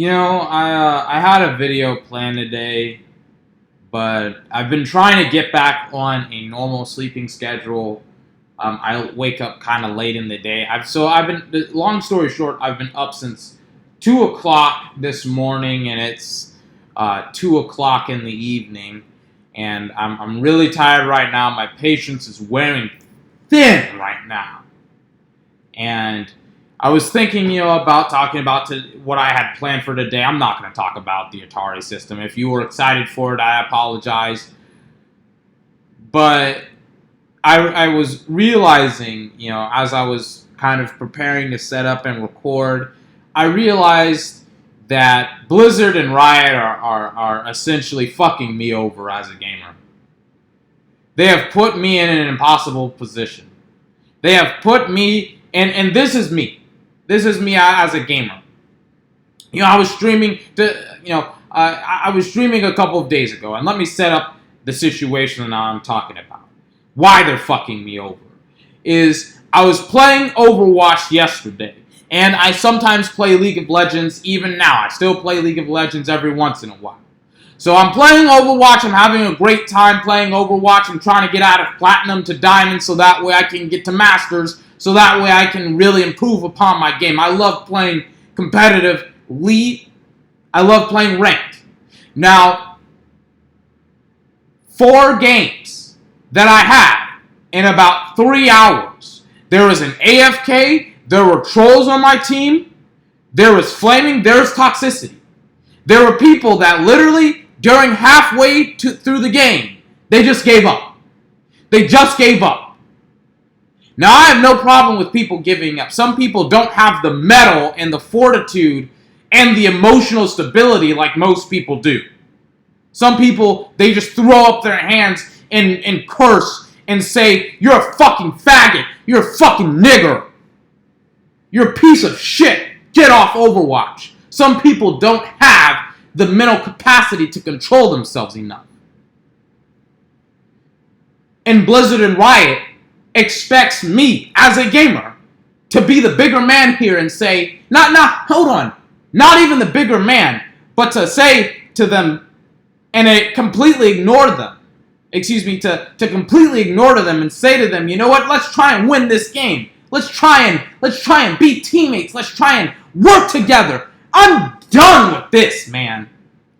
I had a video planned today, but I've been trying to get back on a normal sleeping schedule. I wake up kind of late in the day. Long story short, I've been up since 2 o'clock this morning, and it's 2 o'clock in the evening, and I'm really tired right now. My patience is wearing thin right now, and I was thinking, about talking about what I had planned for today. I'm not going to talk about the Atari system. If you were excited for it, I apologize. But I was realizing, as I was kind of preparing to set up and record, I realized that Blizzard and Riot are essentially fucking me over as a gamer. They have put me in an impossible position. They have put me, and this is me. This is me as a gamer. I was streaming I was streaming a couple of days ago, and let me set up the situation that I'm talking about. Why they're fucking me over is I was playing Overwatch yesterday, and I sometimes play League of Legends even now. I still play League of Legends every once in a while. So I'm playing Overwatch. I'm having a great time playing Overwatch. I'm trying to get out of Platinum to Diamond so that way I can get to Masters, so that way I can really improve upon my game. I love playing competitive League. I love playing ranked. Now, 4 games that I had in about 3 hours. There was an AFK. There were trolls on my team. There was flaming. There was toxicity. There were people that literally, during halfway through the game, they just gave up. They just gave up. Now, I have no problem with people giving up. Some people don't have the mettle and the fortitude and the emotional stability like most people do. Some people, they just throw up their hands and curse and say, "You're a fucking faggot. You're a fucking nigger. You're a piece of shit. Get off Overwatch." Some people don't have the mental capacity to control themselves enough. And Blizzard and Riot expects me, as a gamer, to be the bigger man here and say, hold on, not even the bigger man, but to say to them, and completely ignore them, to completely ignore them and say to them, you know what, let's try and win this game. Let's try and be teammates. Let's try and work together. I'm done with this, man.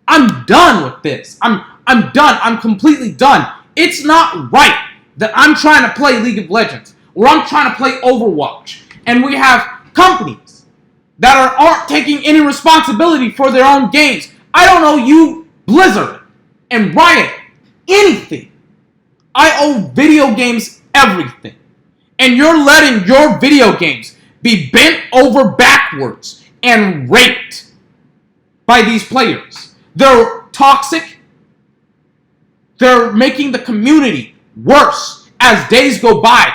I'm done with this. I'm done. I'm completely done. It's not right that I'm trying to play League of Legends or I'm trying to play Overwatch, and we have companies that aren't taking any responsibility for their own games. I don't owe you, Blizzard and Riot, anything. I owe video games everything. And you're letting your video games be bent over backwards and raped by these players. They're toxic. They're making the community worse as days go by.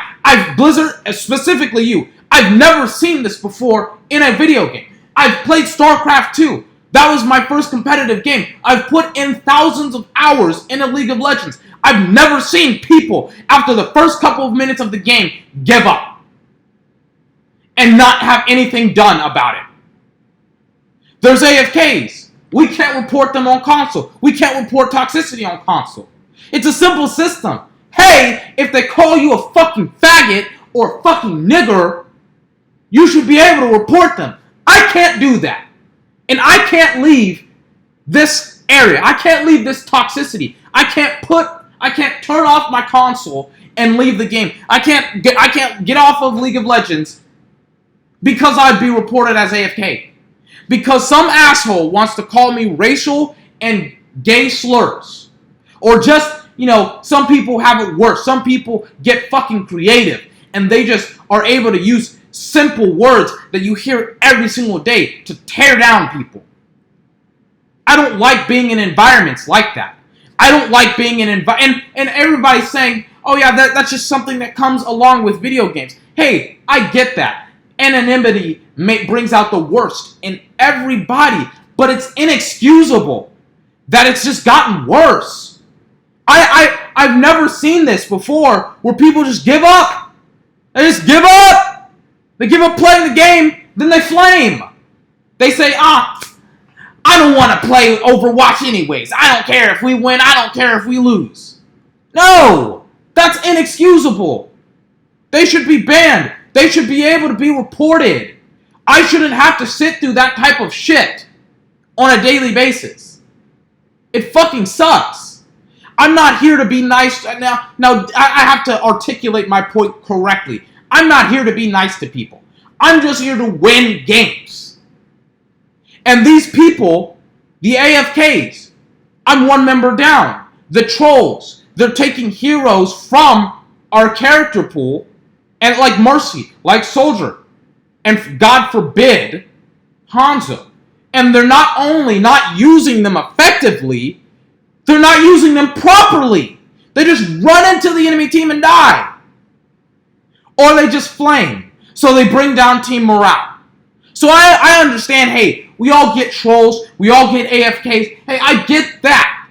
Blizzard, specifically you, I've never seen this before in a video game. I've played StarCraft 2. That was my first competitive game. I've put in thousands of hours in a League of Legends. I've never seen people, after the first couple of minutes of the game, give up and not have anything done about it. There's AFKs. We can't report them on console. We can't report toxicity on console. It's a simple system. Hey, if they call you a fucking faggot or a fucking nigger, you should be able to report them. I can't do that. And I can't leave this area. I can't leave this toxicity. I can't turn off my console and leave the game. I can't get off of League of Legends because I'd be reported as AFK. Because some asshole wants to call me racial and gay slurs. Or just, some people have it worse. Some people get fucking creative and they just are able to use simple words that you hear every single day to tear down people. I don't like being in environments like that. I don't like being in and everybody's saying, oh yeah, that's just something that comes along with video games. Hey, I get that. Anonymity brings out the worst in everybody, but it's inexcusable that it's just gotten worse. I've never seen this before where people just give up. They just give up. They give up playing the game, then they flame. They say, I don't want to play Overwatch anyways. I don't care if we win. I don't care if we lose. No, that's inexcusable. They should be banned. They should be able to be reported. I shouldn't have to sit through that type of shit on a daily basis. It fucking sucks. I'm not here to be nice. Now, I have to articulate my point correctly. I'm not here to be nice to people. I'm just here to win games. And these people, the AFKs, I'm one member down. The trolls, they're taking heroes from our character pool, and like Mercy, like Soldier, and God forbid, Hanzo. And they're not only not using them effectively, they're not using them properly. They just run into the enemy team and die. Or they just flame. So they bring down team morale. So I understand, hey, we all get trolls, we all get AFKs. Hey, I get that.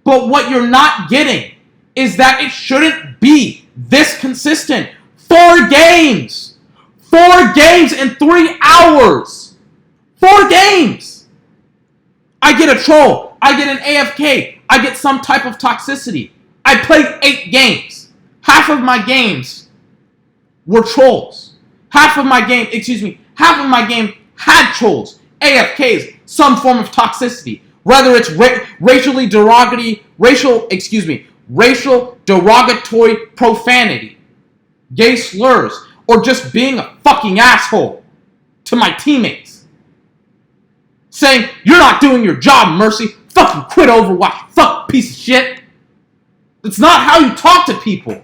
But what you're not getting is that it shouldn't be this consistent. 4 games. 4 games in 3 hours. 4 games. I get a troll. I get an AFK. I get some type of toxicity. I played 8 games. Half of my games were trolls. Half of my game had trolls, AFKs, some form of toxicity. Whether it's racial derogatory profanity, gay slurs, or just being a fucking asshole to my teammates. Saying, you're not doing your job, Mercy. Fucking quit Overwatch. Fuck piece of shit. That's not how you talk to people.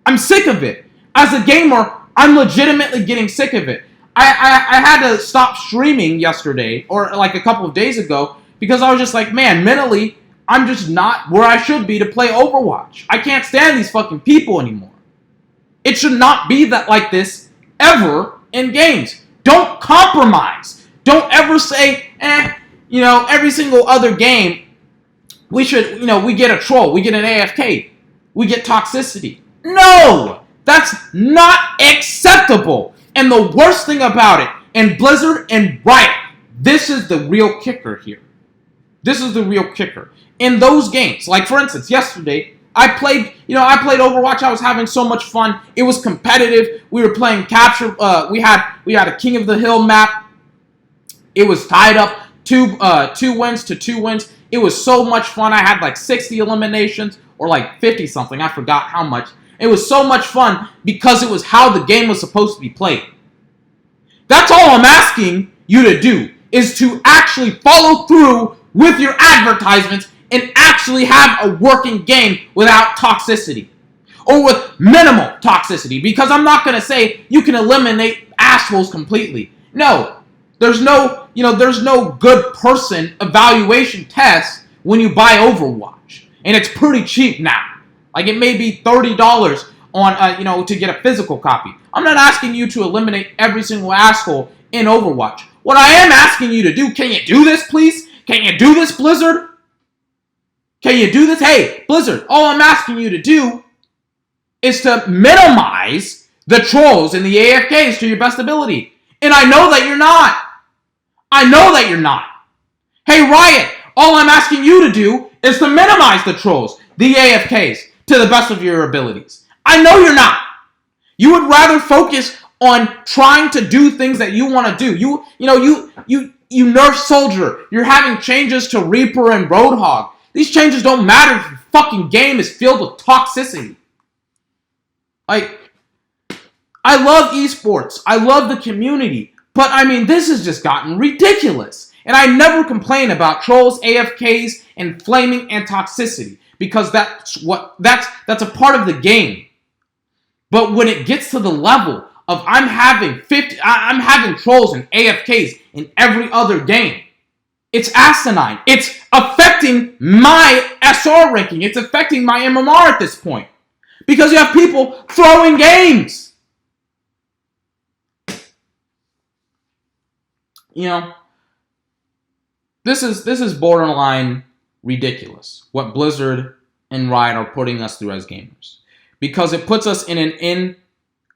I'm sick of it. As a gamer, I'm legitimately getting sick of it. I had to stop streaming yesterday, or like a couple of days ago, because I was just like, man, mentally, I'm just not where I should be to play Overwatch. I can't stand these fucking people anymore. It should not be that like this ever in games. Don't compromise. Don't ever say, every single other game, we should, we get a troll, we get an AFK, we get toxicity. No! That's not acceptable. And the worst thing about it, and Blizzard and Riot, this is the real kicker here. This is the real kicker. In those games, like for instance, yesterday, I played Overwatch. I was having so much fun. It was competitive. We were playing capture. We had a King of the Hill map. It was tied up 2 wins to 2 wins. It was so much fun. I had like 60 eliminations or like 50 something. I forgot how much. It was so much fun because it was how the game was supposed to be played. That's all I'm asking you to do, is to actually follow through with your advertisements and actually have a working game without toxicity. Or with minimal toxicity. Because I'm not going to say you can eliminate assholes completely. No. There's no good person evaluation test when you buy Overwatch. And it's pretty cheap now. Like it may be $30 on to get a physical copy. I'm not asking you to eliminate every single asshole in Overwatch. What I am asking you to do, can you do this, please? Can you do this, Blizzard? Can you do this? Hey, Blizzard, all I'm asking you to do is to minimize the trolls and the AFKs to your best ability. And I know that you're not. I know that you're not. Hey, Riot, all I'm asking you to do is to minimize the trolls, the AFKs, to the best of your abilities. I know you're not. You would rather focus on trying to do things that you want to do. You nerf Soldier. You're having changes to Reaper and Roadhog. These changes don't matter if your fucking game is filled with toxicity. Like, I love esports. I love the community. But, this has just gotten ridiculous. And I never complain about trolls, AFKs, and flaming and toxicity. Because that's a part of the game. But when it gets to the level of I'm having trolls and AFKs in every other game, it's asinine. It's affecting my SR ranking. It's affecting my MMR at this point. Because you have people throwing games. This is borderline ridiculous, what Blizzard and Riot are putting us through as gamers. Because it puts us in an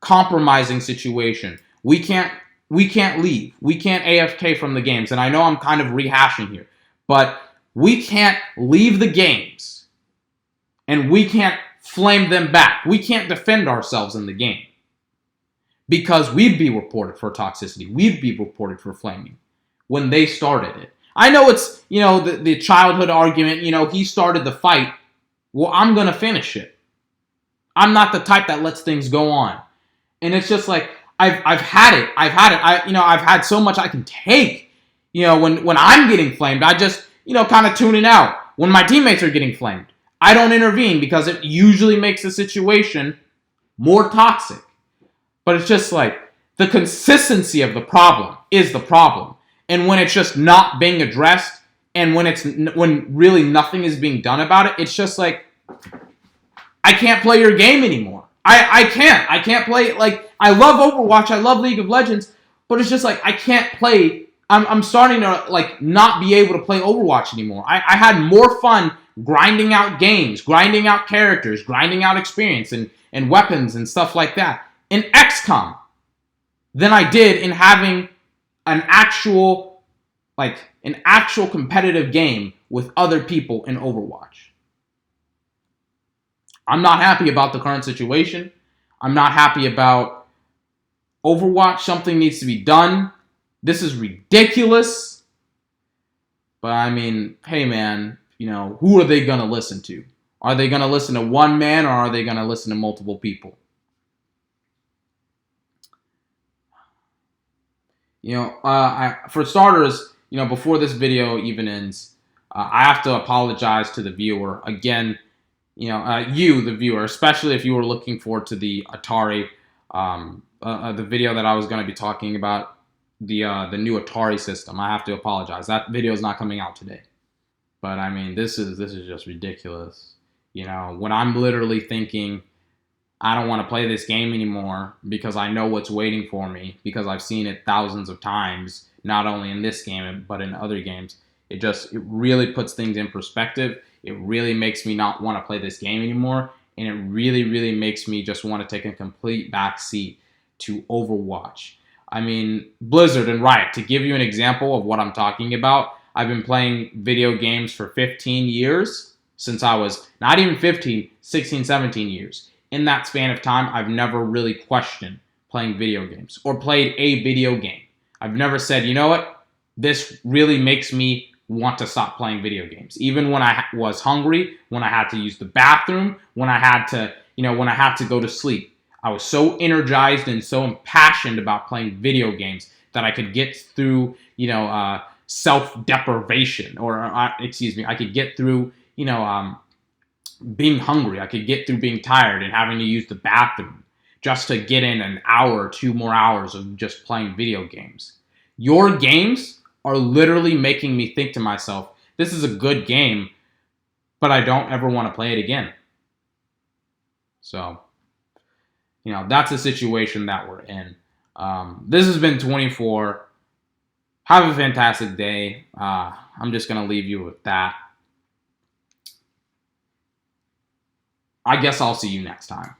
uncompromising situation. We can't we can't leave. We can't AFK from the games. And I know I'm kind of rehashing here, but we can't leave the games and we can't flame them back. We can't defend ourselves in the game because we'd be reported for toxicity. We'd be reported for flaming when they started it. I know it's, the childhood argument, he started the fight. Well, I'm going to finish it. I'm not the type that lets things go on. And it's just like, I've had it. I've had so much I can take. When I'm getting flamed, I just, kind of tune it out. When my teammates are getting flamed, I don't intervene because it usually makes the situation more toxic. But it's just like the consistency of the problem is the problem. And when it's just not being addressed and when really nothing is being done about it, it's just like, I can't play your game anymore. I can't play it. Like, I love Overwatch, I love League of Legends, but it's just like I can't play. I'm starting to like not be able to play Overwatch anymore. I had more fun grinding out games, grinding out characters, grinding out experience and weapons and stuff like that in XCOM than I did in having an actual competitive game with other people in Overwatch. I'm not happy about the current situation. I'm not happy about Overwatch. Something needs to be done. This is ridiculous. But I mean, hey man, who are they going to listen to? Are they going to listen to one man or are they going to listen to multiple people? For starters, before this video even ends, I have to apologize to the viewer. Again, you, the viewer, especially if you were looking forward to the Atari, the video that I was going to be talking about, the new Atari system. I have to apologize. That video is not coming out today. But I mean, this is just ridiculous. When I'm literally thinking, I don't want to play this game anymore because I know what's waiting for me because I've seen it thousands of times, not only in this game, but in other games. It really puts things in perspective. It really makes me not want to play this game anymore. And it really, really makes me just want to take a complete backseat to Overwatch. I mean, Blizzard and Riot, to give you an example of what I'm talking about, I've been playing video games for 15 years, since I was not even 15, 16, 17 years. In that span of time, I've never really questioned playing video games or played a video game. I've never said, you know what, this really makes me want to stop playing video games. Even when I was hungry, when I had to use the bathroom, when I had to go to sleep. I was so energized and so impassioned about playing video games that I could get through, self-deprivation, I could get through, being hungry. I could get through being tired and having to use the bathroom just to get in an hour or 2 more hours of just playing video games. Your games are literally making me think to myself, this is a good game, but I don't ever want to play it again. So, that's the situation that we're in. This has been 24. Have a fantastic day. I'm just going to leave you with that. I guess I'll see you next time.